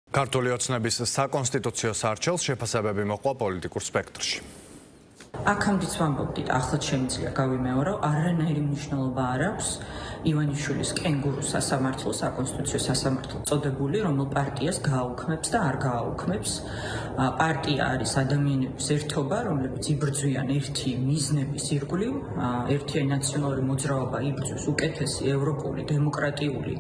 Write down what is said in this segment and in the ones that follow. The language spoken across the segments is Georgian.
ქართული ოცნების საკონსტიტუციო არჩევნს შეფასებები მოყვა პოლიტიკურ სპექტრში. აქამდეც ვამბობდით, ახლაც შემიძლია გავიმეორო, არანაირი მნიშვნელობა არ აქვს ივანიშვილის კენგურუ სასამართლო, საკონსტიტუციო სასამართლო წოდებული, რომელ პარტიას გააუქმებს და არ გააუქმებს. პარტია არის ადამიანების ერთობა, რომლებიც იბრძვიან ერთი მიზნების ირგვლივ, ერთიანი ნაციონალური მოძრაობა იბრძვის უკეთესი ევროპული, დემოკრატიული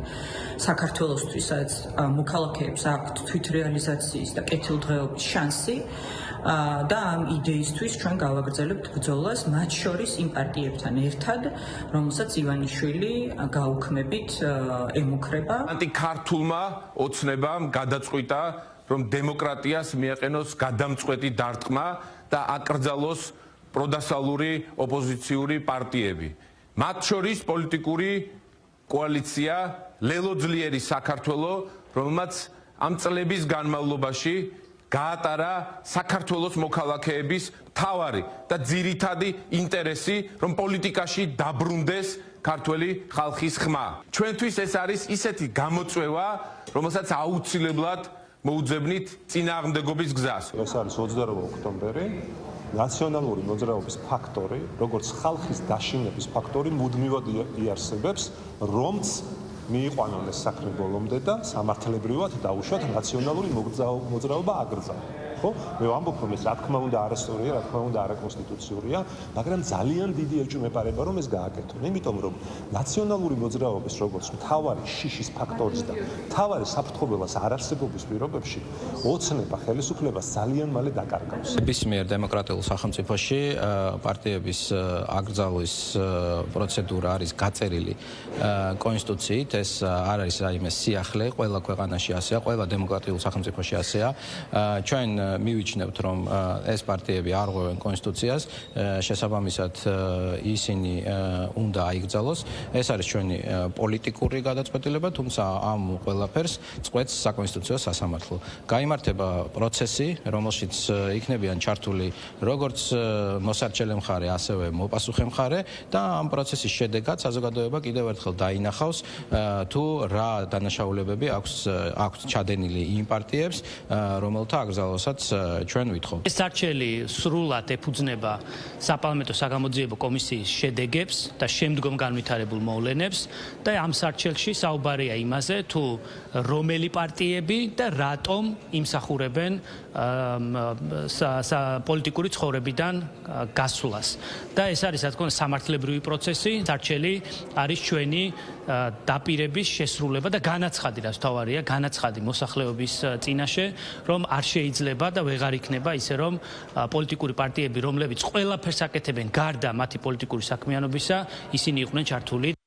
საქართველოსთვის, სადაც მოქალაქეებს აქვთ თვითრეალიზაციის და კეთილდღეობის შანსი. და ამ იდეისთვის ჩვენ გავაგრძელებთ ბრძოლას მათ შორის იმ პარტიებთან ერთად, რომელსაც ივანიშვილი გაუქმებით ემუქრება. ანტიქართულმა ოცნებამ გადაწყვიტა, რომ დემოკრატიას მიაყენოს გადამწყვეტი დარტყმა და აკრძალოს პროდასალური ოპოზიციური პარტიები. მათ შორის პოლიტიკური კოალიცია ლელოძლიერი საქართველო, რომელმაც ამ წლების განმავლობაში გაატარა საქართველოს მოქალაქეების მთავარი და ძირითადი ინტერესი, რომ პოლიტიკაში დაბრუნდეს ქართველი ხალხის ხმა. ჩვენთვის ეს არის ისეთი გამოწვევა, რომელსაც აუცილებლად მოუძებნით წინააღმდეგობის გზას. ეს არის 28 ოქტომბერი. ნაციონალური მოძრაობის ფაქტორი, როგორც ხალხის დაშინების ფაქტორი, მუდმივად იარსებებს, რომც მიიყვანონ ეს საქმე ბოლომდე და სამართლებრივად დაუშვათ ნაციონალური მოძრაობა აკრძალვა. ხო? მე ვამბობ, რომ ეს რა თქმა უნდა არასწორია, რა თქმა უნდა არაკონსტიტუციურია, მაგრამ ძალიან დიდი ეჭვმეპარება რომ ეს გააკეთონ. იმიტომ რომ ნაციონალური მოძრაობის როგორც მთავარი შიშის ფაქტორის და მთავარი საფრთხობელას არარსებობის პირობებში ოცნება ხელისუფლებას ძალიან მალე დაკარგავს. ნებისმიერ დემოკრატიულ სახელმწიფოში პარტიების აკრძალვის პროცედურა არის გაწერილი კონსტიტუციით. ეს არ არის რაიმე სიახლე, ყველა ქვეყანაში ასეა, ყველა დემოკრატიულ სახელმწიფოში ასეა. ჩვენ მივიჩნევთ, რომ ეს პარტიები არ ღვევენ კონსტიტუციას, შესაბამისად ისინი უნდა აიკრძალოს. ეს არის ჩვენი პოლიტიკური გადაწყვეტილება, თუმცა ამ ყველაფერს წყვეტს საკონსტიტუციო სასამართლო. გაიმართება პროცესი, რომელშიც იქნებიან ჩართული როგორც მოსარჩელე მხარე, ასევე მოპასუხე მხარე და ამ პროცესის შედეგად საზოგადოება კიდევ ერთხელ დაინახავს, თუ რა დანაშაულებები აქვს ჩადენილი იმ პარტიებს, რომელთა აკრძალვასაც ჩვენ ვითხოვთ. ეს არჩელი სრულად ეფუძნება საპარლამენტო საგამოძიებო კომისიის შედეგებს და შემდგომ განვითარებულ მოვლენებს და ამ სარჩელში საუბარია იმაზე, თუ რომელი პარტიები და რატომ იმსახურებენ პოლიტიკური ცხოვრებიდან გასვლას. და ეს არის რა თქმა უნდა სამართლებრივი პროცესი, სარჩელი არის ჩვენი დაპირების შესრულება და განაცხადი, რაც თავარია, განაცხადი მოსახლეობის წინაშე, რომ არ შეიძლება და ვეღარ იქნება ისე, რომ პოლიტიკური პარტიები, რომლებიც ყველაფერს აკეთებენ გარდა მათი პოლიტიკური საქმიანობისა, ისინი იყვნენ ჩართული